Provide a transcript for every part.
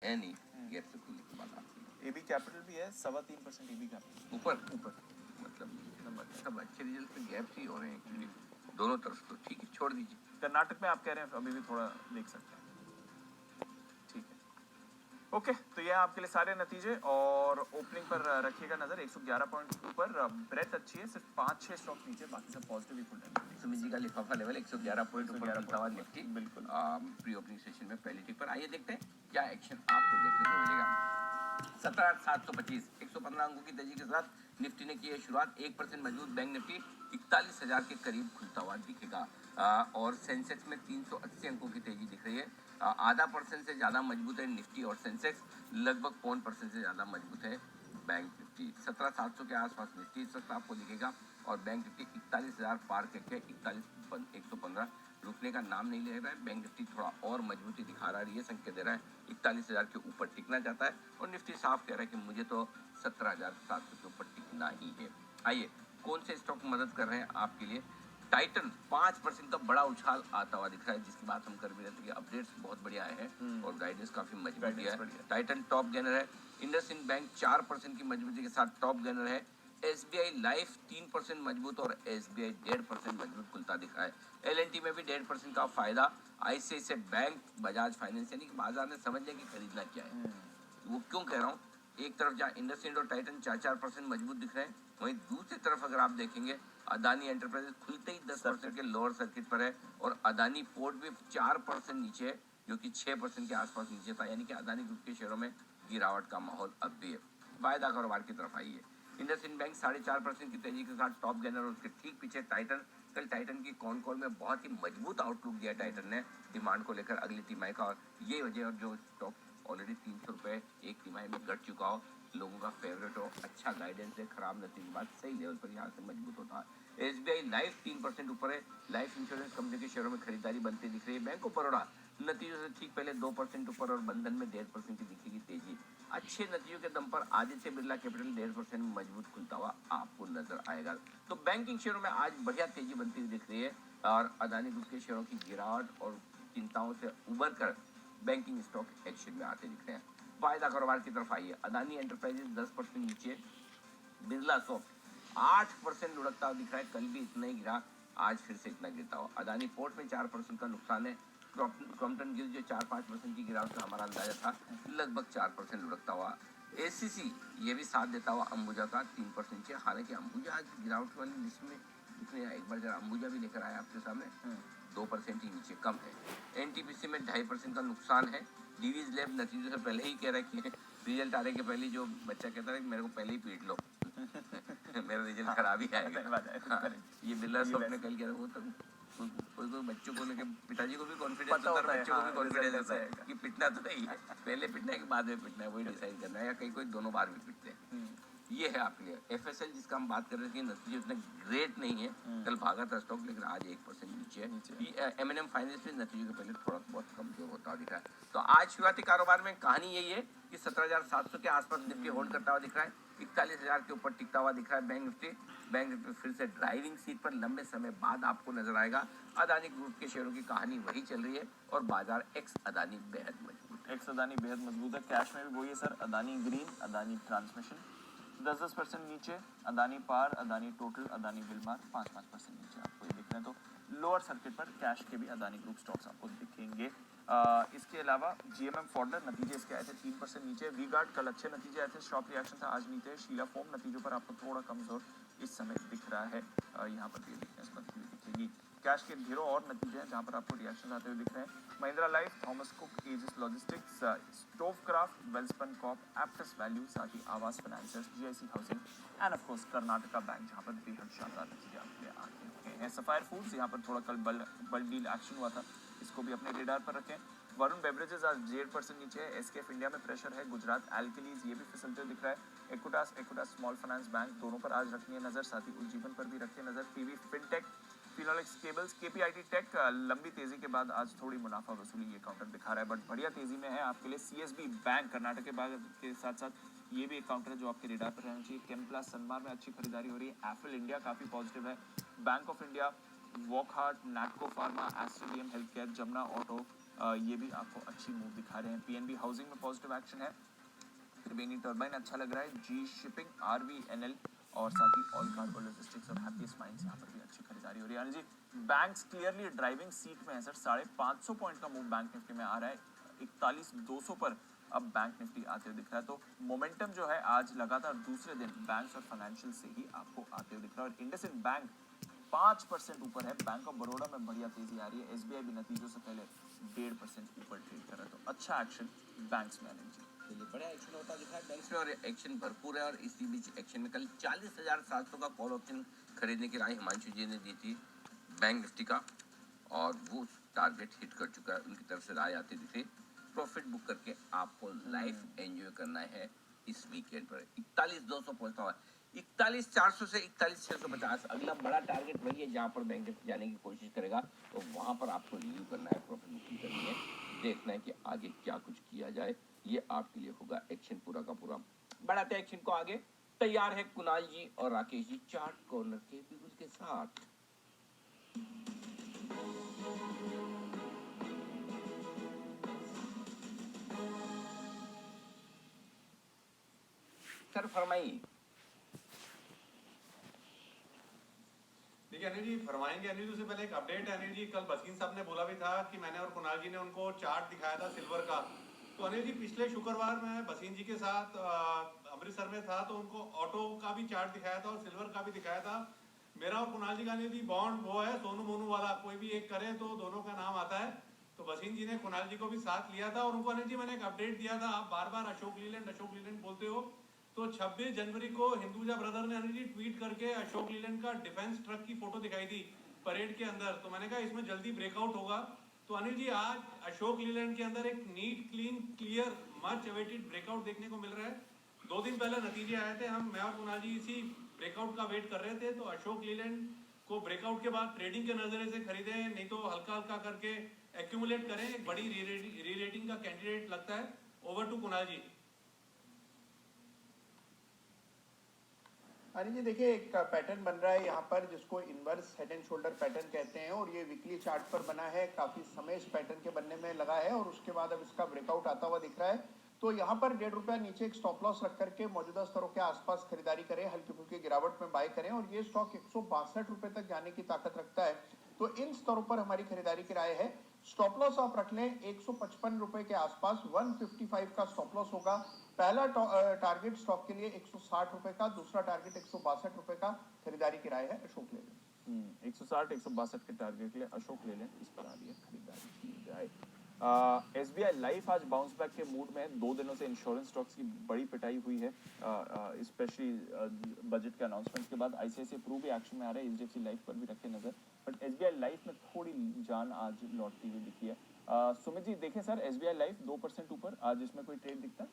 है नहीं, गैप से खुलने के बाद आती है। एबी कैपिटल भी है 3.25% एबी कैपिटल ऊपर मतलब सब अच्छे रिजल्ट पे गैप ही हो रहे हैं एक्चुअली दोनों तरफ, तो ठीक है छोड़ दीजिए। कर्नाटक में आप कह रहे हैं अभी भी थोड़ा देख सकते हैं, ठीक है। ओके, तो ये आपके लिए सारे नतीजे, और ओपनिंग पर रखिएगा नजर। 111 पॉइंट ऊपर, ब्रेथ अच्छी है, सिर्फ 5-6 स्टॉक नीचे, बाकी सब पॉजिटिव ही खुल रहे हैं। सुमित जी का लिफाफा लेवल 111 पॉइंट ऊपर खुलता हुआ निफ्टी बिल्कुल प्री ओपनिंग सेशन में पहली टिक पर। आइए देखते हैं क्या एक्शन आपको देखने को मिलेगा। 17,725 115 अंकों की तेजी के साथ निफ्टी ने की है शुरुआत। 1% मजबूत बैंक निफ्टी 41,000 के करीब खुलता हुआ दिखेगा। और सेंसेक्स में 380 अंकों की तेजी दिख रही है। आधा % से ज्यादा मजबूत है निफ्टी और सेंसेक्स, लगभग 0.5% से ज्यादा मजबूत है बैंक निफ्टी। 17,700 के आसपास निफ्टी इस वक्त आपको दिखेगा और बैंक निफ्टी 41,000 पार करके 41,115 रुकने का नाम नहीं ले रहा है। बैंक निफ्टी थोड़ा और मजबूती दिखा रहा है, ये संकेत दे रहा है 41,000 के ऊपर टिकना चाहता है, और निफ्टी साफ कह रहा है कि मुझे तो 17,700 के ऊपर टिकना ही है। आइए कौन से स्टॉक मदद कर रहे हैं आपके लिए। टाइटन 5% का बड़ा उछाल आता हुआ दिख रहा है, जिसकी बात हम कर भी रहे थे कि अपडेट्स बहुत बढ़िया आए हैं और गाइडेंस काफी मजबूत है। टाइटन टॉप गेनर है। इंडसइंड बैंक 4% की मजबूती के साथ टॉप गेनर है। एसबीआई लाइफ 3% मजबूत और एसबीआई 1.5% मजबूत खुलता दिखा है। एलएनटी में भी 1.5% का फायदा। आईसीआईसीआई बैंक, बजाज फाइनेंस, यानी कि बाजार ने समझ लिया कि खरीदना क्या है। वो क्यों कह रहा हूँ, एक तरफ जहाँ इंडसइंड और टाइटन 4% मजबूत दिख रहे हैं, वहीं दूसरी तरफ अगर आप देखेंगे अदानी एंटरप्राइजेस खुलते ही 10% के लोअर सर्किट पर है, और अदानी पोर्ट भी 4% नीचे है, जो कि 6% के आसपास नीचे था, यानी कि अदानी ग्रुप के शेयरों में गिरावट का माहौल अब भी है। फायदा कारोबार की तरफ आई है। इंडसइंड बैंक 4.5% की तेजी के साथ टॉप गेनर, और उसके ठीक पीछे टाइटन। कल टाइटन की कॉन कॉल में बहुत ही मजबूत आउटलुक दिया टाइटन ने डिमांड को लेकर अगली तिमाही का, और ये वजह, और जो स्टॉक ऑलरेडी 300 रुपए एक तिमाही में घट चुका हो, लोगों का फेवरेट हो, अच्छा गाइडेंस है, खराब नतीजे बाद सही लेवल पर यहाँ से मजबूत होता है। एसबीआई लाइफ 3% ऊपर है। लाइफ इंश्योरेंस कंपनी के शेयरों में खरीदारी बनती दिख रही है। बैंक ऑफ बड़ौदा नतीजों से ठीक पहले 2% ऊपर, और बंधन में 1.5% की दिखेगी तेजी। अच्छे नतीजों के दम पर आदित्य बिरला कैपिटल 1.5% मजबूत खुलता हुआ आपको नजर आएगा। तो बैंकिंग शेयरों में आज बढ़िया तेजी बनती हुई दिख रही है, और अदानी ग्रुप के शेयरों की गिरावट और चिंताओं से उबर कर बैंकिंग स्टॉक एक्शन में आते दिख रहे हैं। फायदा कारोबार की तरफ आइए। अदानी एंटरप्राइजेस 10% नीचे, बिरला सॉफ्ट 8% लुढ़कता हुआ दिख रहा है, कल भी इतना ही गिरा, आज फिर से इतना गिरता हुआ। अदानी पोर्ट में 4% का नुकसान है। क्रॉम्पटन गिल्ड जो 4-5% की गिरावट का हमारा अंदाजा था, लगभग 4% लुढ़कता हुआ। एसीसी ये भी साथ देता हुआ अंबुजा का 3% नीचे, हालांकि अंबुजा आज गिरावट वाली लिस्ट में दिखने, एक बार जरा अंबुजा भी लेकर आया आपके सामने, 2% ही नीचे कम है। एनटीपीसी में 2.5% का नुकसान है। डीवीज लैब नतीजों से पहले ही कह रहा है कि रिजल्ट आने के पहले जो बच्चा कहता है कि मेरे को पहले ही पीट लो मेरा रिजल्ट खराब ही आएगा। हाँ, ये बिरला सॉफ्ट ने कल कह रहा, वो तो कोई बच्चों को लेके पिताजी को भी कॉन्फिडेंस होता है, बच्चों को भी कॉन्फिडेंस होता है कि पिटना तो नहीं है, पहले पिटना है कि बाद में पिटना है, वही डिसाइड करना है, या कहीं कोई दोनों बार भी पिटते हैं। ये है आपके लिए। एफएसएल जिसका हम बात कर रहे थे, नतीजे उतने ग्रेट नहीं है, कल भागा था स्टॉक, लेकिन आज 1% नीचे है। एमएनएम फाइनेंस भी नतीजों के पहले थोड़ा बहुत कमजोर होता दिख रहा है। तो आज शुरुआती कारोबार में कहानी यही है कि 17,700 के आसपास निफ्टी होल्ड करता हुआ दिख रहा है, 41,000 के ऊपर टिकता हुआ दिख रहा है बैंक निफ्टी। बैंक निफ्टी फिर से ड्राइविंग सीट पर लंबे समय बाद आपको नजर आएगा। अदानी ग्रुप के शेयरों की कहानी वही चल रही है, और बाजार एक्स अदानी बेहद मजबूत है। एक्स अदानी बेहद मजबूत है। कैश में भी वही है sir, Adani green, Adani transmission 10% नीचे, अदानी पार, अदानी टोटल, अदानी विलमार 5% नीचे आपको ये दिख रहे हैं। तो लोअर सर्किट पर कैश के भी अदानी ग्रुप स्टॉक्स आपको दिखेंगे। इसके अलावा जीएमएम फॉर्डर नतीजे इसके आए थे 3% नीचे। वी गार्ड कल अच्छे नतीजे आए थे, शॉप रिएक्शन था, आज नीचे। शीला फोम नतीजों पर आपको थोड़ा कमजोर इस समय दिख रहा है, यहाँ पर भी वीकनेस बनती हुई दिखेगी। कैश के ढेरों और नतीजे हैं जहाँ पर आपको रिएक्शन आते हुए दिख रहे हैं। Mahindra life, Thomas Cook, Aegis logistics, Stovekraft, Welspun corp, Aptus value, साथ ही Aavas financiers, GIC housing and of course Karnataka bank, जहाँ पर बेहद शानदार नतीजे आपके लिए आते हैं। सफायर फूड्स, यहाँ पर थोड़ा कल बल डील एक्शन हुआ था, इसको भी अपने रेडार पर रखें। वरुण बेवरेजेस आज 1.5% नीचे है। एसकेएफ इंडिया में प्रेशर है। गुजरात एल्कलीज ये भी फिसलते हुए दिख रहा है। इक्विटास स्मॉल फाइनेंस बैंक, दोनों पर आज रखनी है नजर, साथ ही उज्जीवन पर भी रखिए नजर। PV fintech, Finolex cables, KPIT tech लंबी तेजी के बाद आज थोड़ी मुनाफा वसूली ये काउंटर दिखा रहा है, बट बढ़िया तेजी में है आपके लिए। सीएसबी बैंक कर्नाटक के बाद के साथ साथ ये भी एक काउंटर है जो आपके रेडार पर रहना चाहिए। केम्प्ला सनमार में अच्छी खरीदारी हो रही है। एफिल इंडिया काफी पॉजिटिव है। Bank of India, Wockhardt, Natco pharma, एस्ट्रेलियम हेल्थ केयर, जमुना ऑटो, ये भी आपको अच्छी मूव दिखा रहे हैं। पीएनबी हाउसिंग में पॉजिटिव एक्शन है, त्रिवेणी टर्बाइन अच्छा लग रहा है, जी शिपिंग, आरवीएनएल और साथ ही ऑल कार्गो लॉजिस्टिक्स और हैप्पीएस्ट माइंड्स यहाँ पर भी अच्छी खरीदारी हो रही है। यानी जी बैंक्स क्लियरली ड्राइविंग सीट में है सर। 550 पॉइंट का मूव बैंक निफ्टी में आ रहा है, 41,200 पर अब बैंक निफ्टी आते हुए दिख रहा है। तो मोमेंटम जो है आज लगातार दूसरे दिन बैंक्स और फाइनेंशियल से ही आपको आते हुए दिख रहा है। और इंडसइंड बैंक 5% ऊपर है, बैंक ऑफ बड़ौदा में बढ़िया तेजी आ रही है, एसबीआई भी नतीजों से पहले 1.5% ऊपर ट्रेड कर रहा है। तो अच्छा एक्शन बैंक्स में आने जी। चलिए बड़ा एक्शन होता दिखा है बैंक्स में और एक्शन भरपूर है। और इसी बीच एक्शन में कल 40,700 का कॉल ऑप्शन खरीदने की राय हिमांशु जी ने दी थी बैंक निफ्टी का, और वो टारगेट हिट कर चुका है। उनकी तरफ से राय आती दिखी। प्रॉफिट बुक करके आपको लाइफ एंजॉय करना है इस वीकेंड पर। 41,200 पहुंचता हुआ 41,400 से 41,650 अगला बड़ा टारगेट वही है जहां पर बैंक निफ्टी जाने की कोशिश करेगा। तो वहां पर आपको रिव्यू करना है, प्रॉफिट बुकिंग करनी है, देखना है कि आगे क्या कुछ किया जाए। ये आपके लिए होगा एक्शन पूरा का पूरा। बढ़ाते हैं एक्शन को आगे। तैयार है कुणाल जी और राकेश जी चार्ट कॉर्नर के बिगुल के साथ। सर फरमाइए। देखिए अनिल जी फरमाएंगे। अनिल जी उससे पहले एक अपडेट है। अनिल जी कल बसीन साहब ने बोला भी था कि मैंने और कुणाल जी ने उनको चार्ट दिखाया था सिल्वर का। तो अनिल जी पिछले शुक्रवार में बसीन जी के साथ अमृतसर में था, तो उनको ऑटो का भी चार्ट दिखाया था और सिल्वर का भी दिखाया था। मेरा और कुणाल जी का अनिल जी बॉन्ड वो है सोनू मोनू वाला, कोई भी एक करे तो दोनों का नाम आता है। तो बसीन जी ने कुणाल जी को भी साथ लिया था और उनको अनिल जी मैंने एक अपडेट दिया था। आप बार बार अशोक लीलैंड बोलते हो। तो 26 जनवरी को हिंदुजा ब्रदर ने अनिल जी ट्वीट करके अशोक लीलैंड का डिफेंस ट्रक की फोटो दिखाई थी परेड के अंदर। तो मैंने कहा इसमें जल्दी ब्रेकआउट होगा। तो अनिल जी आज अशोक लीलैंड के अंदर एक neat clean clear much awaited breakout देखने को मिल रहा है। 2 दिन पहले नतीजे आए थे, मैं और कुणाल जी इसी ब्रेकआउट का वेट कर रहे थे। तो अशोक लीलैंड को ब्रेकआउट के बाद ट्रेडिंग के नजरे से खरीदें, नहीं तो हल्का हल्का करके एक्यूमुलेट करें। एक बड़ी री रेटिंग का कैंडिडेट लगता है। ओवर टू कुणाल जी। अनिल जी देखिए एक पैटर्न बन रहा है यहाँ पर जिसको inverse head and shoulder pattern कहते हैं, और ये वीकली चार्ट पर बना है। काफी समय इस पैटर्न के बनने में लगा है और उसके बाद अब इसका ब्रेकआउट आता हुआ दिख रहा है। तो यहाँ पर ₹1.5 नीचे एक स्टॉप लॉस रख करके मौजूदा स्तरों के आसपास खरीदारी करें, हल्की फुल्की गिरावट में बाय करें। और ये स्टॉक ₹162 तक जाने की ताकत रखता है, तो इन स्तरों पर हमारी खरीदारी की राय है। स्टॉप लॉस आप रख लें ₹155 के आसपास, 155 का स्टॉप लॉस होगा। पहला टारगेट स्टॉक के लिए ₹160 का, दूसरा टारगेट ₹162 का। खरीदारी की राय है अशोक ले लें। 160 162 के टारगेट के लिए अशोक ले लें, इस पर आ रही है खरीदारी की जाए। एसबीआई लाइफ आज बाउंस बैक के मूड में है। 2 दिनों से इंश्योरेंस स्टॉक्स की बड़ी पिटाई हुई है, स्पेशली बजट के अनाउंसमेंट के बाद। आईसीआईसीआई प्रू भी एक्शन में आ रहा है, एचडीएफसी लाइफ पर भी रखे नजर। बट एसबीआई लाइफ में थोड़ी जान आज लौटती हुई दिखी है। सुमित जी देखें सर, एसबीआई लाइफ 2% ऊपर, आज इसमें कोई ट्रेड दिखता है?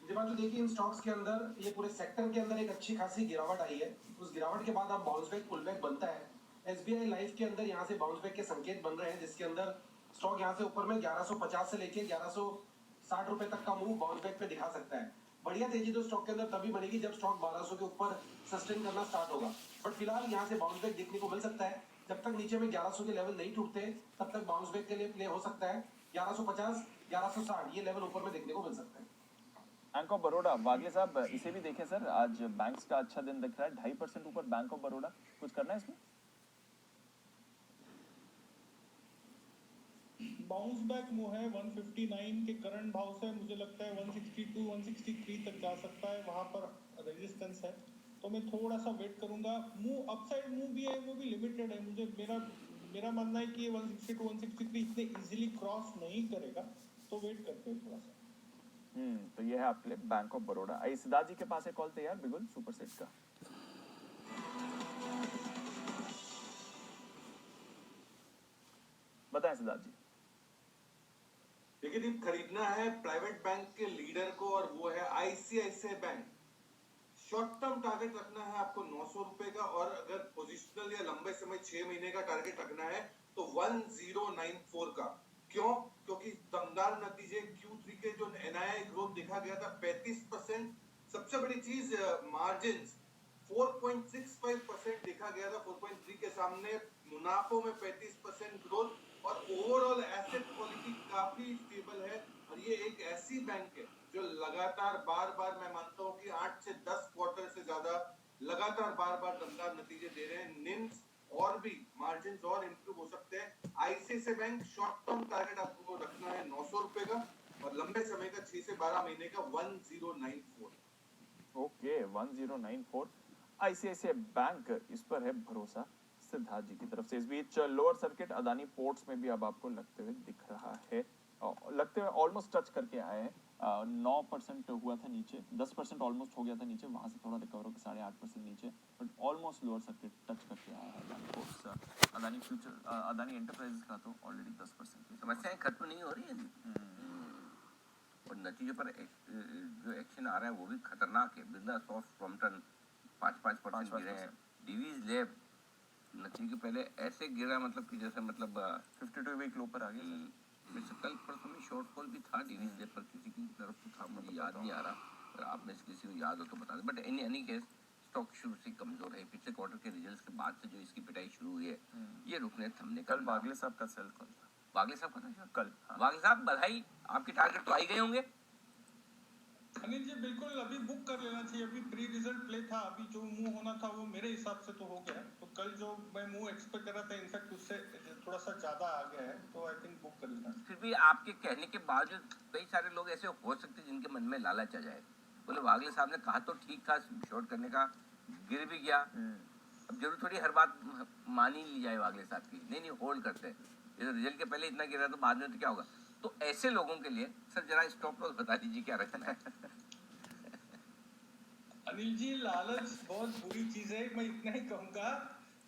तो देखिए इन स्टॉक्स के अंदर ये पूरे सेक्टर के अंदर एक अच्छी खासी गिरावट आई है। उस गिरावट के बाद अब बाउंस बैक पुल बैक बनता है। एसबीआई लाइफ के अंदर यहाँ से बाउंस बैक के संकेत बन रहे हैं, जिसके अंदर स्टॉक यहाँ से ऊपर में 1150 से लेके 1160 तक का मूव बाउंस बैक पे दिखा सकता है। बढ़िया तेजी तो स्टॉक के अंदर तभी बनेगी जब स्टॉक 1200 के ऊपर सस्टेन करना स्टार्ट होगा। बट फिलहाल यहाँ से बाउंस बैक देखने को मिल सकता है। जब तक नीचे में 1100 के लेवल नहीं टूटते तब तक बाउंस बैक के लिए प्ले हो सकता है। 1150 1160 ये लेवल ऊपर में देखने को मिल सकता है। बैंक ऑफ बड़ौदा, वागले साहब इसे भी देखें सर, आज बैंक्स का अच्छा दिन दिख रहा है, 2.5% ऊपर बैंक ऑफ बड़ौदा। कुछ करना है इसमें? बाउंस बैक मूव है 159 के करंट भाव से मुझे लगता है 162 163 तक जा सकता है, वहां पर रेजिस्टेंस है। तो मैं थोड़ा सा वेट करूंगा। मूव अपसाइड मूव भी है, वो भी लिमिटेड है। मुझे मेरा मानना है कि 162 163 इतने इजीली क्रॉस नहीं करेगा, तो वेट करते हैं थोड़ा सा। तो ये है आपके लिए बैंक ऑफ बड़ौदा। आई सिद्धार्थ जी के पास एक कॉल तैयार बिगुल सुपर सेट का। बताएं सिद्धार्थ जी। देखिए दिन खरीदना है प्राइवेट बैंक के लीडर को, और वो है ICICI bank. Short term target रखना है आपको ₹900 का, और अगर पोजिशनल या लंबे समय 6 महीने का टारगेट रखना है तो 1094 का। क्यों? क्योंकि दमदार नतीजे Q3 के जो एनआईआई ग्रोथ देखा गया था 35%। सबसे बड़ी चीज मार्जिन 4.65% देखा गया था 4.3 के सामने। मुनाफों में 35% ग्रोथ, और ओवरऑल एसेट क्वालिटी काफी स्टेबल है और ये एक ऐसी बैंक है जो लगातार बार बार मैं मानता हूँ कि 8 से 10 क्वार्टर से ज्यादा लगातार बार बार दमदार नतीजे दे रहे हैं। निम्स और भी मार्जिन और इंप्रूव हो सकते हैं। ICICI bank short term target आपको रखना है 900 रुपए का और लंबे समय का 6 से 12 महीने का 1094। ओके 1094 आईसीआईसीआई बैंक, इस पर है भरोसा सिद्धार्थ जी की तरफ से। इस बीच लोअर सर्किट अदानी पोर्ट्स में भी अब आपको लगते हुए दिख रहा है, लगते हुए ऑलमोस्ट टच करके आए हैं। 9% हुआ था नीचे, 10% ऑलमोस्ट हो गया था नीचे, वहां से थोड़ा रिकवर होकर 8.5% नीचे, but almost lower circuit touch करके आया है Adani ports. Adani future, Adani enterprises का तो ऑलरेडी 10% की समस्याएं खत्म नहीं हो रही है और नतीजों पर जो एक्शन आ रहा है वो भी खतरनाक है। बिरला सॉफ्ट क्रॉम्पटन 5% गिरे हैं। डीवीज लैब नतीजे के पहले ऐसे गिरा, मतलब कि जैसे मतलब 52 वीक लो पर आ गया। वैसे कल परसों में शॉर्टफॉल भी था डीवीज लैब पर, किसी की तरफ से था, मुझे याद नहीं आ रहा, अगर आप में से किसी को याद हो तो बता दें। But in any case stock शुरू से कमजोर है। पिछले क्वार्टर के रिजल्ट्स के बाद से जो इसकी पिटाई शुरू हुई है ये रुकने थमने कल बागले साहब का सेल कॉल था। बागले साहब का था शायद? कल, हाँ। बागले साहब बधाई, आपके टारगेट तो आ ही गए होंगे। अनिल जी बिल्कुल अभी बुक कर लेना चाहिए। अभी प्री रिजल्ट प्ले था, अभी जो मूव होना था वो मेरे हिसाब से तो हो गया। तो कल जो मैं मूव एक्सपेक्ट कर रहा था इनफैक्ट उससे थोड़ा सा ज्यादा आ गया है, तो आई थिंक बुक कर लेना चाहिए। फिर भी आपके कहने के बावजूद कई सारे लोग ऐसे हो सकते हैं जिनके मन में लालच आ जाए। बोले वागले साहब ने कहा तो ठीक था शॉर्ट करने का, गिर भी गया। अब जरूर थोड़ी हर बात मान ही ली जाए वागले साहब की। नहीं होल्ड करते हैं, जैसे रिजल्ट के पहले इतना गिरा तो बाद में तो क्या होगा। तो ऐसे लोगों के लिए सर जरा स्टॉप लॉस बता दीजिए क्या रखना है। अनिल जी लालच बहुत बुरी चीज है, मैं इतना ही कहूंगा।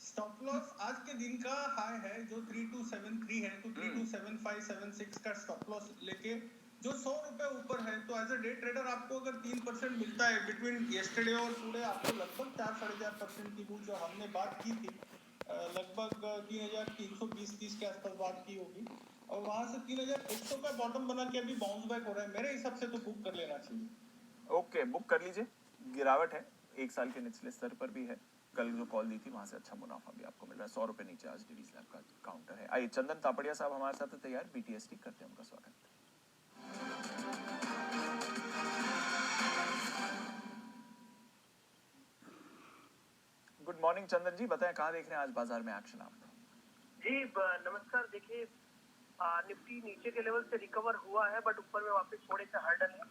स्टॉप लॉस आज के दिन का हाई है जो 3273 है, तो 327576 का स्टॉप लॉस लेके जो 100 रुपए ऊपर है, तो एज अ डे ट्रेडर आपको अगर 3% मिलता है बिटवीन येस्टरडे और टुडे, आपको लगभग 4-4.5% की जो हमने बात की थी, लगभग 3320-30 के आसपास बात की होगी, और वहां से 3100 का बॉटम बना के अभी बाउंस बैक हो रहा है। मेरे हिसाब से तो बुक कर लेना चाहिए। ओके बुक कर लीजिए। गिरावट है, 1 साल के निचले स्तर पर भी है। कल जो कॉल दी थी वहां से अच्छा मुनाफा भी आपको मिल रहा है। 100 रुपए नीचे आज डीवी स्लैब का काउंटर है। आइए चंदन तापड़िया साहब हमारे साथ है तैयार, बीटीएसटी करते हैं उनका स्वागत। गुड मॉर्निंग चंदन जी, बताएं कहाँ देख रहे हैं आज बाजार में एक्शन आप? जी नमस्कार। देखिए निफ्टी नीचे के लेवल से रिकवर हुआ है, बट ऊपर में वापस थोड़े से हर्डल है।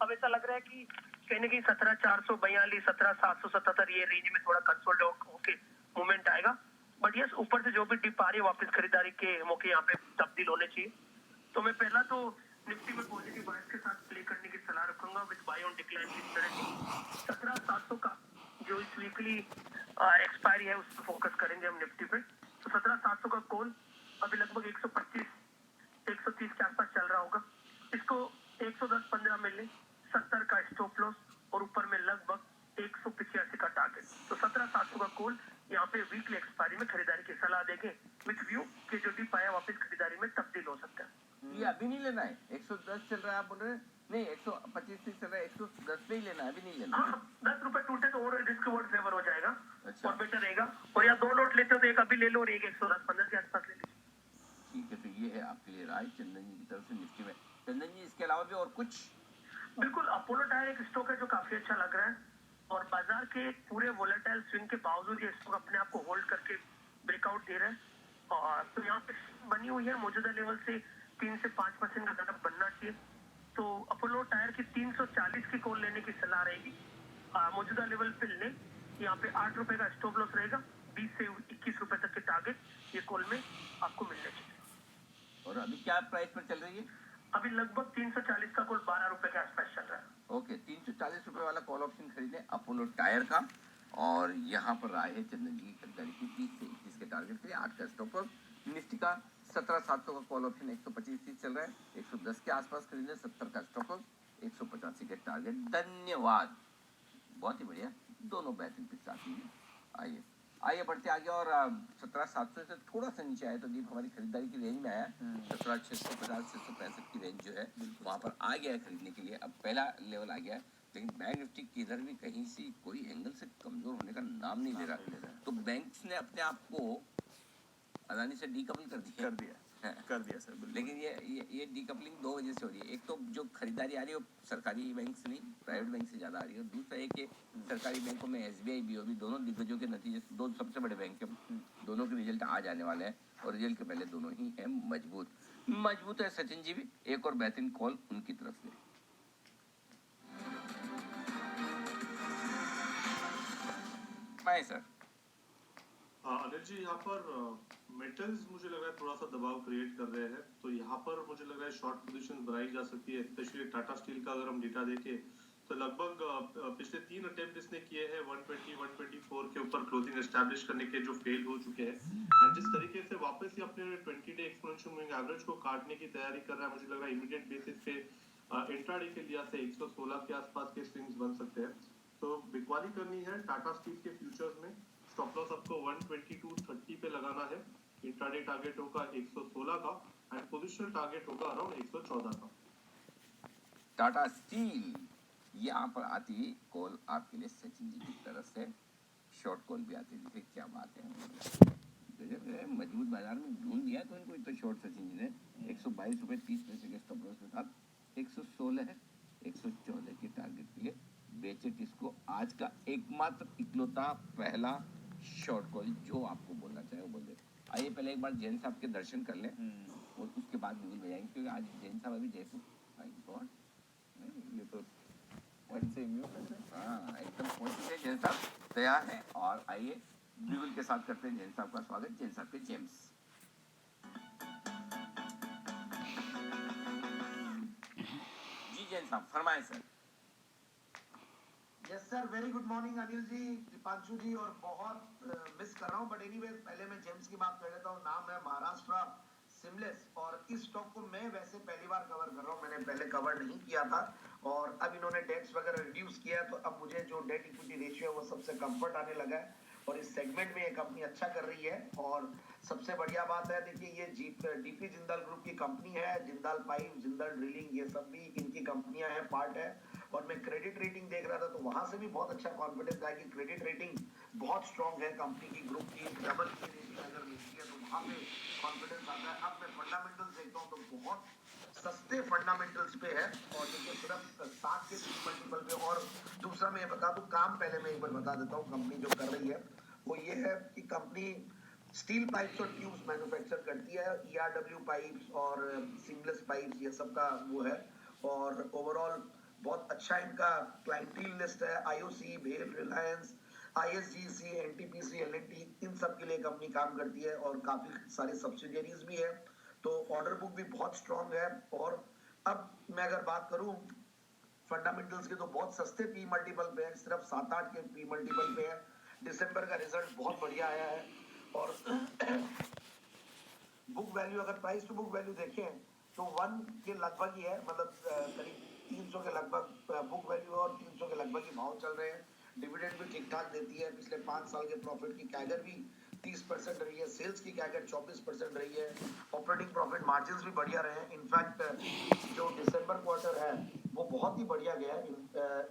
अब ऐसा लग रहा है कि कहीं ना कहीं 17,442, 17,777 ये रेंज में थोड़ा कंसोलिडेट होके मूवमेंट आएगा। बट यस, ऊपर से जो भी डिप आ रही है वापस खरीदारी के मौके यहाँ पे तब्दील होने चाहिए। तो मैं पहला तो निफ्टी में पॉजिटिव बायस के साथ प्ले करने की सलाह रखूंगा विद बाय ऑन डिक्लाइन की स्ट्रेटजी। 17,700 का जो इस वीकली एक्सपायरी है उस पर फोकस करेंगे हम निफ्टी पे। तो 17,700 का कॉल अभी लगभग 125-130 के आसपास चल रहा होगा। इसको 110-15 मिल ले, 70 का स्टॉप लॉस और ऊपर में लगभग 185 का टारगेट। तो 17,700 का कॉल यहाँ पे वीकली एक्सपायरी में खरीदारी की सलाह देंगे विथ व्यू कि जो डिप आया वापस खरीदारी में तब्दील हो सकता है। ये अभी नहीं लेना है, 110 चल रहा है आप बोल रहे हैं? नहीं 125 चल रहा है, 110 पे ही लेना है, अभी नहीं लेना। हाँ, 10 रुपए टूटे तो और रिस्क वर्ड फेवर हो जाएगा। अच्छा। और बेटर रहेगा। और या 2 नोट लेते हो तो एक अभी ले लो और एक 110-15 के आसपास ले लीजिए। ठीक है, तो ये है आपके लिए राय चंदन जी की तरफ से निफ्टी में। चंदन जी इसके अलावा भी और कुछ? बिल्कुल, अपोलो टायर एक स्टॉक है जो काफी अच्छा लग रहा है और बाजार के पूरे वोलेटाइल स्विंग के बावजूद ये स्टॉक अपने आप को होल्ड करके ब्रेकआउट दे रहा है। और तो यहाँ पे बनी हुई है मौजूदा लेवल से 3 से 5% का घटक बनना चाहिए। तो अपोलो टायर की 340 की कॉल लेने की सलाह रहेगी। मौजूदा लेवल पे ले, यहाँ पे 8 रुपए का स्टॉप लॉस रहेगा, 20 से 21 रुपए तक के टारगेट ये कॉल में आपको मिलने चाहिए। और अभी क्या प्राइस पर चल रही है? अभी लगभग 340 का कॉल 12 रुपए के आसपास चल रहा है। ओके, 340 रुपए वाला कॉल ऑप्शन खरीदे अपोलो टायर का। और यहाँ पर राय है चंदन जी की खरीदारी की 30 से 21 के टारगेट के लिए, 8 का स्टॉप लॉस। निफ्टी का 17,700 का कॉल ऑप्शन 125 चल रहा है, 110 के आसपास खरीदे, 70 का स्टॉप लॉस, 185 के टारगेट। धन्यवाद, बहुत ही बढ़िया, दोनों बेहतरीन पिक्स आती है। आइए बढ़ते आगे। और 17,700 से थोड़ा सा नीचे आया तो दीप हमारी खरीदारी की रेंज में आया। 17,650-665 की रेंज जो है वहाँ पर आ गया है खरीदने के लिए। अब पहला लेवल आ गया है, लेकिन बैंक निफ्टी किधर भी कहीं से कोई एंगल से कमजोर होने का नाम नहीं ले रहा। तो बैंक्स ने अपने आप को अदानी से डीकपल कर दिया। कर दिया सर बिल्कुल। लेकिन ये डीकपलिंग दो वजह से हो रही है। एक तो जो खरीदारी आ रही है वो सरकारी बैंक से नहीं, प्राइवेट बैंक से ज़्यादा आ रही है। और दूसरा एक कि सरकारी बैंकों में एसबीआई, बीओबी दोनों दिग्गजों के नतीजे, दो सबसे बड़े बैंक हैं, दोनों के रिजल्ट आ जाने वाले हैं और रिजल्ट के पहले दोनों ही हैं मजबूत है। सचिन जी भी एक और बेहतरीन कॉल उनकी तरफ से। Bye sir. अनिल जी, यहाँ पर मेटल्स मुझे लग रहा है थोड़ा सा दबाव क्रिएट कर रहे हैं, तो यहाँ पर मुझे लग रहा है शॉर्ट पोजीशन बनाई जा सकती है। स्पेशली टाटा स्टील का अगर हम डेटा देखें तो लगभग पिछले 3 अटेम्प्ट इसने किए हैं 120 124 के ऊपर क्लोजिंग एस्टैब्लिश करने के, जो फेल हो चुके हैं। एंड जिस तरीके से वापस ही अपने 20 डे एक्सपोनेंशियल मूविंग एवरेज को काटने की तैयारी कर रहा है, मुझे लग रहा है इमीडिएट बेसिस पे इंट्राडे के लिहाज से 116 के आसपास के स्विंग्स बन सकते हैं। तो बिकवाली करनी है टाटा स्टील के फ्यूचर्स में। स्टॉप लॉस आपको 122.30 पे लगाना है। इंट्राडे टारगेट होगा 116 का एंड पोजीशनल टारगेट होगा अराउंड 114 का। टाटा स्टील यहाँ पर आती हुई कॉल आपके लिए सचिन जी की तरफ से। शॉर्ट कॉल भी आती थी, क्या बात है। मजबूत बाजार में ढूंढ दिया तो इनको तो शॉर्ट सचिन जी ने 122.30 के स्टॉप लॉस के साथ 116 है 114 के टारगेट के लिए बेचेट इसको। आज का एकमात्र इकलौता पहला शॉर्ट कॉल जो आपको बोलना चाहे वो बोल दे। आइए पहले एक बार जैन साहब के दर्शन कर लें और उसके बाद बिल्कुल बजाएंगे, क्योंकि आज जैन साहब अभी जयपुर ये तो हाँ एकदम पहुंच गए। जैन साहब तैयार हैं और आइए बिल्कुल के साथ करते हैं जैन साहब का स्वागत। जैन साहब के जेम्स। जी जैन साहब फरमाएं sir. Yes sir, very good morning Anil ji, Dipanshu ji, और बहुत मिस कर रहा हूँ, बट एनीवे पहले मैं जेम्स की बात कर लेता हूँ। नाम है महाराष्ट्र सिमलेस, और इस स्टॉक को मैं वैसे पहली बार कवर कर रहा हूँ, मैंने पहले कवर नहीं किया था, और अब इन्होंने डेट्स वगैरह रिड्यूस किया है, तो अब मुझे जो डेट इक्विटी रेशियो है वो सबसे कंफर्ट आने लगा है, और इस सेगमेंट में ये कंपनी अच्छा कर रही है। और सबसे बढ़िया बात है, देखिए ये डीपी जिंदाल ग्रुप की कंपनी है, जिंदाल पाइप, जिंदाल ड्रिलिंग, ये सब भी इनकी कंपनियां हैं, पार्ट है। और मैं क्रेडिट रेटिंग देख रहा था तो वहां से भी बहुत अच्छा कॉन्फिडेंस आया कि क्रेडिट रेटिंग बहुत स्ट्रांग है कंपनी की, ग्रुप की डबल की रेटिंग अगर मिलती है तो वहां पे कॉन्फिडेंस आता है। अब मैं फंडामेंटल्स देखता हूँ तो बहुत सस्ते फंडामेंटल्स पे है, और देखिए सिर्फ 7 के 3 मल्टीपल पे। और दूसरा मैं ये बता दूं, काम पहले मैं एक बार बता देता हूँ कंपनी जो कर रही है वो ये है कि कंपनी स्टील पाइप्स और ट्यूब्स मैन्युफैक्चर करती है, ERW पाइप्स और सीमलेस पाइप्स, ये सब का वो है। और ओवरऑल बहुत अच्छा इनका क्लाइंटील लिस्ट है, IOC, भेल, रिलायंस, ISGC, NTPC, L&T, इन सब के लिए कंपनी काम करती है, और काफी सारे सब्सिडियरीज भी है, तो ऑर्डर बुक भी बहुत स्ट्रांग है। और अब मैं अगर बात करूं फंडामेंटल्स के, तो बहुत सस्ते पी मल्टीपल पे है, सिर्फ 7-8 के पी मल्टीपल पे है। दिसंबर का रिजल्ट बहुत बढ़िया आया है, और बुक वैल्यू, अगर प्राइस टू बुक वैल्यू देखें तो 1 के लगभग ही है, मतलब करीब 300 के लगभग बुक वैल्यू और 300 के लगभग ही भाव चल रहे हैं। डिविडेंड भी ठीक ठाक देती है, पिछले 5 साल के प्रॉफिट की कैगर भी 30% रही है, सेल्स की कैगर 24% रही है, ऑपरेटिंग प्रॉफिट मार्जिन भी बढ़िया रहे हैं। इनफैक्ट जो दिसंबर क्वार्टर है वो बहुत ही बढ़िया गया है,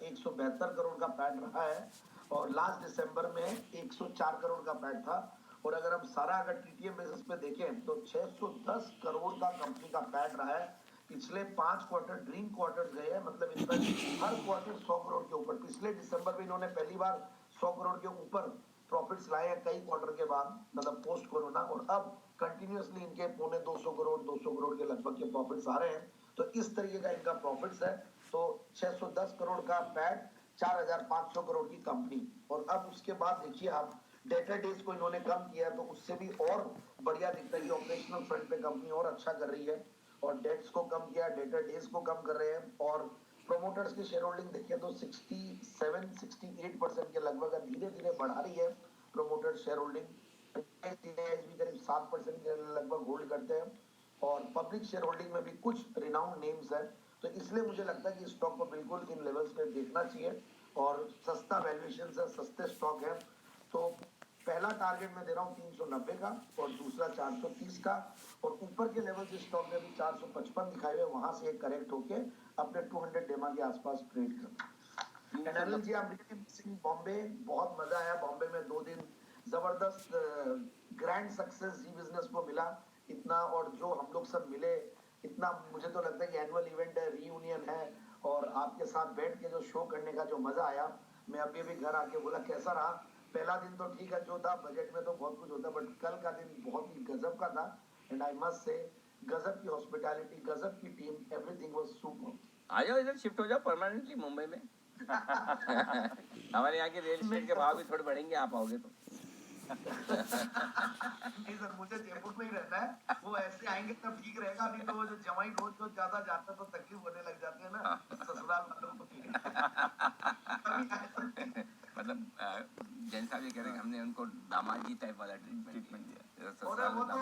172 करोड़ का पैट रहा है, और लास्ट दिसंबर में 104 करोड़ का पैट था। और अगर हम सारा अगर TTM बेसिस पे देखें तो 610 करोड़ का कंपनी का पैट रहा है। पिछले 5 क्वार्टर ड्रीम क्वार्टर्स गए हैं, मतलब इनफैक्ट हर क्वार्टर 100 करोड़ के ऊपर। पिछले दिसंबर में इन्होंने पहली बार 100 करोड़ के ऊपर प्रॉफिट्स लाए हैं कई क्वार्टर के बाद, मतलब पोस्ट कोरोना, और अब कंटिन्यूअसली इनके 250 करोड़ 200 करोड़ के लगभग के प्रॉफिट्स आ रहे हैं। तो इस तरीके का इनका प्रॉफिट्स है। तो 610 करोड़ का पैट, 4500 करोड़ की कंपनी। और अब उसके बाद देखिए आप डेटा डेज को इन्होंने कम किया है, तो उससे भी और बढ़िया दिखता है कि ऑपरेशनल फ्रंट पे कंपनी और अच्छा कर रही है, और डेट्स को कम किया, डेटा डेज को कम कर रहे हैं। और प्रोमोटर्स की शेयर होल्डिंग देखिए तो 67-68% के लगभग धीरे धीरे बढ़ा रही है प्रोमोटर शेयर होल्डिंग। भी करीब 7% के लगभग होल्ड करते हैं, और पब्लिक शेयर होल्डिंग में भी कुछ रिनाउंड नेम्स है। तो इसलिए मुझे लगता है कि स्टॉक को बिल्कुल इन लेवल्स पे देखना चाहिए, और सस्ता वैल्यूएशन है, सस्ते स्टॉक है। तो पहला टारगेट मैं दे रहा हूँ 390 का, और दूसरा 430 का, और ऊपर के लेवल से स्टॉक में भी 455 दिखाए हुए, वहां से एक करेक्ट होके अपने 200 डेमा के आसपास ट्रेड करना। अनिल जी, आप बॉम्बे, बहुत मजा आया बॉम्बे में 2 दिन, जबरदस्त ग्रैंड सक्सेस जी बिजनेस को मिला। इतना, और जो हम लोग सब मिले इतना, मुझे तो लगता है कि एनुअल इवेंट है, रीयूनियन है, और आपके साथ बैठ के जो शो करने का जो मजा आया, मैं अभी भी घर आके बोला कैसा रहा। पहला दिन तो ठीक है, जो था बजट में तो बहुत कुछ होता, बट कल का दिन बहुत ही गजब का था। एंड आई मस्ट से गजब की हॉस्पिटैलिटी, गजब की टीम, एवरीथिंग वाज सुपर। आ जाओ इधर, शिफ्ट हो जाओ परमानेंटली मुंबई में। हमारे यहाँ के रियल एस्टेट के भाव भी थोड़े बढ़ेंगे, आप आओगे तो। नहीं सर, मुझे जयपुर में ही रहना है, वो ऐसे आएंगे तब ठीक रहेगा, नहीं तो वो जो जमाई रोज जो ज्यादा जाता है तो तकलीफ होने लग जाती है ना ससुराल वालों को। मतलब जैन साहब ये कह रहे हैं कि हमने उनको दामाद जी टाइप वाला ट्रीटमेंट दिया। और वो तो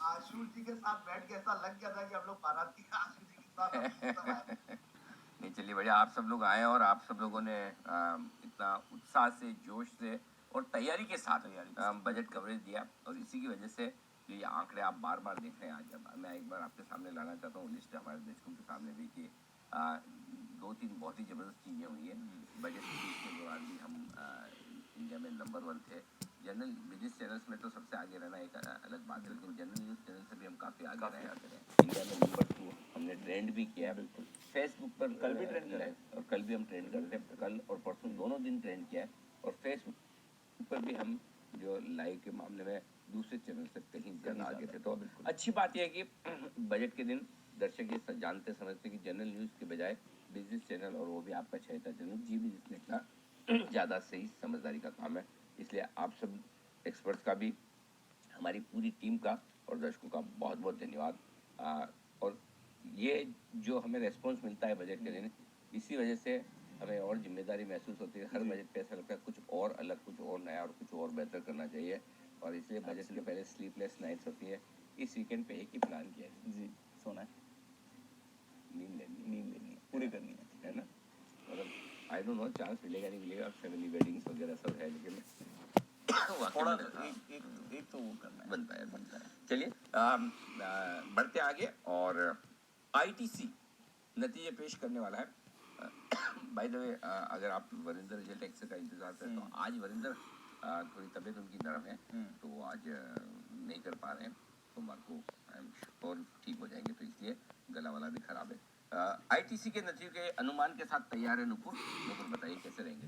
आशु जी के साथ बैठ के ऐसा लग गया था कि हम लोग बाराती आशु जी के साथ। नहीं चलिए बढ़िया, आप सब लोग आए और आप सब लोगों ने इतना उत्साह से, जोश से और तैयारी के साथ बजट कवरेज दिया, और इसी की वजह से जो ये आंकड़े आप बार बार देख रहे हैं। आज मैं एक बार आपके सामने लाना चाहता हूँ लिस्ट हमारे दर्शकों के सामने भी कि 2-3 बहुत ही ज़बरदस्त चीज़ें हुई है। बजट स्पीच के दौरान भी हम इंडिया में नंबर 1 थे। जनरल बिजनेस चैनल्स में तो सबसे आगे रहना एक अलग बात है, लेकिन जनरल न्यूज़ चैनल से भी हम काफ़ी आगे रहे। इंडिया में नंबर 2 हमने ट्रेंड भी किया। बिल्कुल फेसबुक पर कल भी ट्रेंड करें, और कल भी हम ट्रेंड करते हैं, कल और परसों दोनों दिन ट्रेंड किया है। और फेसबुक पर भी हम जो लाइव के मामले में दूसरे चैनल से कहीं ज़्यादा आगे थे। तो अच्छी बात यह है कि बजट के दिन दर्शक ये जानते समझते कि जनरल न्यूज़ के बजाय बिजनेस चैनल, और वो भी आपका चहेता चैनल जी बिजनेस लिखना ज़्यादा सही समझदारी का काम है। इसलिए आप सब एक्सपर्ट्स का भी, हमारी पूरी टीम का और दर्शकों का बहुत बहुत धन्यवाद। और ये जो हमें रेस्पॉन्स मिलता है बजट के दिन, इसी वजह से हमें और जिम्मेदारी महसूस होती है। हर बजट पे ऐसा लगता है कुछ और अलग, कुछ और नया और कुछ और बेहतर करना चाहिए, और इसलिए बजट के पहले स्लीपलेस नाइट्स होती है। इस वीकेंड पे एक ही प्लान किया है जी, सोना है, नींद लेनी है, पूरी करनी है ना। मतलब आई डोंट नो चांस मिलेगा नहीं मिलेगा, फैमिली वेडिंग्स वगैरह सब है, लेकिन थोड़ा एक तो वो करना है, बनता है। चलिए बढ़ते आगे, और आईटीसी नतीजे पेश करने वाला है। बाय द वे, अगर आप वरिंदर रिजल्ट एक्स का इंतजार करें तो आज वरिंदर थोड़ी तबीयत उनकी नरम है, तो वो आज नहीं कर पा रहे हैं। सोमवार को आई एम श्योर ठीक हो जाएंगे, तो इसलिए गला वाला भी खराब है। आईटीसी के नतीजे के अनुमान के साथ तैयार है नुपुर बताइए कैसे रहेंगे।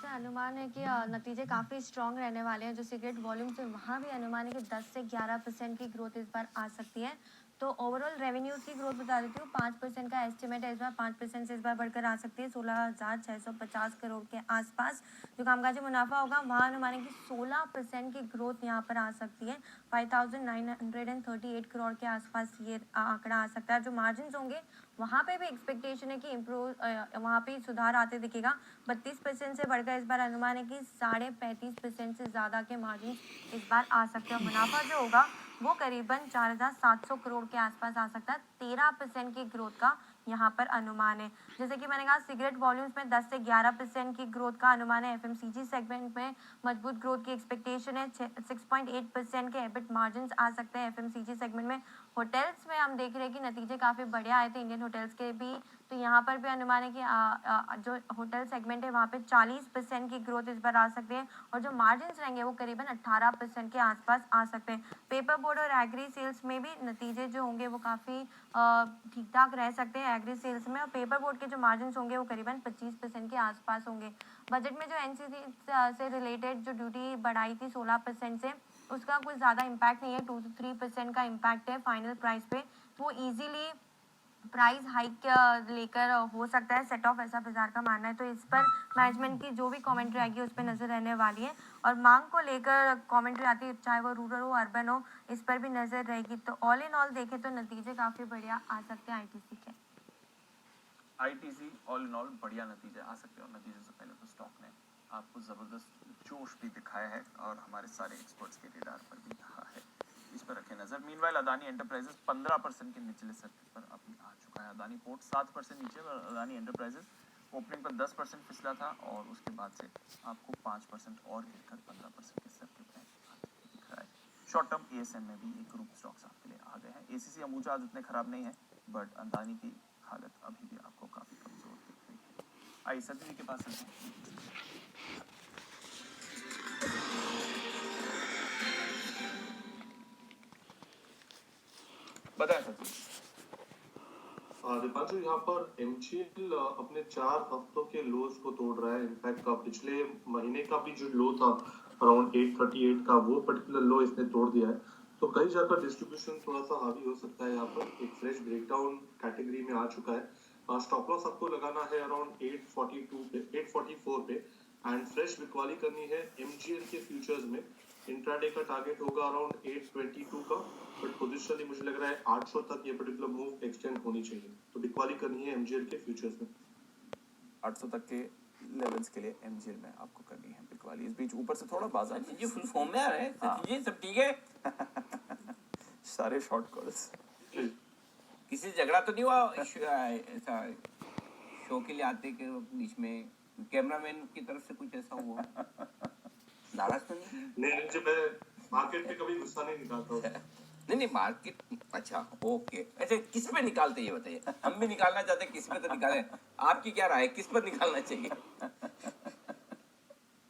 अनुमान है कि नतीजे काफ़ी स्ट्रॉन्ग रहने वाले हैं। जो सिगरेट वॉल्यूम से वहाँ भी अनुमान है कि 10 से 11% की ग्रोथ इस बार आ सकती है। तो ओवरऑल रेवेन्यूज की ग्रोथ बता देती हूँ, 5% का एस्टिमेट है इस बार, 5% से इस बार बढ़कर आ सकती है 16,650 करोड़ के आसपास। जो कामकाजी मुनाफा होगा वहाँ अनुमान है कि 16% की ग्रोथ यहाँ पर आ सकती है, 5,938 करोड़ के आसपास ये आंकड़ा आ सकता है। जो मार्जिन होंगे वहाँ पे भी एक्सपेक्टेशन है कि इम्प्रूव, वहाँ पे सुधार आते दिखेगा। 32% से बढ़कर इस बार अनुमान है कि 35.5% से ज़्यादा के मार्जिन इस बार आ सकते हैं। मुनाफा जो होगा वो करीबन 4,700 करोड़ के आसपास आ सकता है। 13% की ग्रोथ का यहाँ पर अनुमान है। जैसे कि मैंने कहा, सिगरेट वॉल्यूम्स में 10 से 11% की ग्रोथ का अनुमान है। एफएमसीजी सेगमेंट में मजबूत ग्रोथ की एक्सपेक्टेशन है। 6.8% के एबिट मार्जिन आ सकते हैं एफएमसीजी सेगमेंट में। होटल्स में हम देख रहे हैं कि नतीजे काफ़ी बढ़िया आए थे इंडियन होटल्स के भी, तो यहाँ पर भी अनुमान है कि जो होटल सेगमेंट है वहाँ पे 40% की ग्रोथ इस बार आ सकती है, और जो मार्जिन रहेंगे वो करीबन 18% के आसपास आ सकते हैं। पेपर बोर्ड और एग्री सेल्स में भी नतीजे जो होंगे वो काफ़ी ठीक ठाक रह सकते हैं एग्री सेल्स में, और पेपर बोर्ड के जो मार्जिन होंगे वो करीबन 25% के आसपास होंगे। बजट में जो एनसीसी से रिलेटेड जो ड्यूटी बढ़ाई थी 16% से, उसका कुछ ज़्यादा इम्पैक्ट नहीं है, 2 से 3% का इम्पैक्ट है फाइनल प्राइस पे। वो ईजिली प्राइस हाइक लेकर हो सकता है, सेट ऑफ ऐसा बाजार का मानना है। तो इस पर मैनेजमेंट की जो भी कमेंट्री आएगी उस पर नज़र रहने वाली है, और मांग को लेकर कमेंट्री आती है, चाहे वो रूरल हो अर्बन हो, इस पर भी नज़र रहेगी। तो ऑल इन ऑल देखें तो नतीजे काफ़ी बढ़िया आ सकते हैं आईटीसी के। आईटीसी ऑल इन ऑल बढ़िया नतीजे आ सकते हैं, और नतीजे से पहले तो स्टॉक ने आपको ज़बरदस्त जोश भी दिखाया है, और हमारे सारे एक्सपर्ट्स के रेडार पर भी रहा है। इस पर रखें नजर। मीनवाइल अदानी एंटरप्राइजेस 15% के निचले सर्किट पर अभी आ चुका है। अदानी पोर्ट 7% नीचे, और अदानी एंटरप्राइजेस ओपनिंग पर 10% फिसला था, और उसके बाद से आपको 5% और गिरकर 15% के सर्किट में दिख रहा है। शॉर्ट टर्म एएसएम में भी एक ग्रुप स्टॉक्स आपके लिए आ गए हैं। एसीसी अमूजा आज उतने खराब नहीं है, बट अदानी की हालत अभी भी आपको काफ़ी कमजोर दिख रही है। आइए सभी के पास चलते हैं। बताएं सर प्लीज। दीपांशु, यहाँ पर एमजीएल अपने 4 हफ्तों के लोज को तोड़ रहा है। इनफैक्ट पिछले महीने का भी जो लो था अराउंड 838 का, वो पर्टिकुलर लो इसने तोड़ दिया है। तो कहीं जाकर डिस्ट्रीब्यूशन थोड़ा सा हावी हो सकता है। यहाँ पर एक फ्रेश ब्रेकडाउन कैटेगरी में आ चुका है। स्टॉप लॉस आपको लगाना है अराउंड 842 पे, 844 पे, एंड फ्रेश बिकवाली करनी है एमजीएल के फ्यूचर्स में। इंट्राडे का टारगेट होगा अराउंड 822 का, बट पोजिशनली मुझे लग रहा है 800 तक ये पर्टिकुलर मूव एक्सटेंड होनी चाहिए। तो बिकवाली करनी है एमजीएल के फ्यूचर्स में। 800 तक के लेवल्स के लिए एमजीएल में आपको करनी है बिकवाली। इस बीच ऊपर से थोड़ा बाजार ये फुल फॉर्म में आ रहा है सचिन जी, सब ठीक है? सारे शॉर्ट कॉल्स। किसी से झगड़ा तो नहीं हुआ ऐसा शो के लिए आते के बीच में? कैमरामैन की तरफ से कुछ ऐसा हुआ? नाराज तो नहीं? नहीं, जब मैं मार्केट पे कभी गुस्सा नहीं निकालता हूँ। नहीं मार्केट, अच्छा ओके। अच्छा किस पे निकालते ये बताइए, हम भी निकालना चाहते हैं, किस पे तो निकालें। आपकी क्या राय है, किस पर निकालना चाहिए?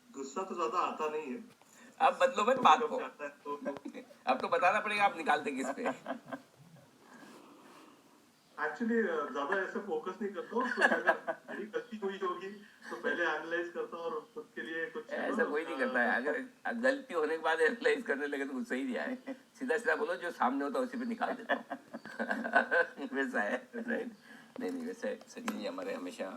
गुस्सा तो ज्यादा आता नहीं है। अब बदलो मत बात को, तो अब तो बताना पड़ेगा आप निकालते किस पे। एक्चुअली ज्यादा ऐसे फोकस नहीं करता हूँ। कुछ अगर मेरी गलती हुई होगी तो पहले एनालाइज करता हूँ और खुद के लिए कुछ ऐसा कोई नहीं करता है। अगर गलती होने के बाद एनालाइज करने लगे तो कुछ सही नहीं आए। सीधा सीधा बोलो, जो सामने होता है उसी पे निकाल देता हूँ। वैसा है, राइट? नहीं वैसे सचिन जी हमारे हमेशा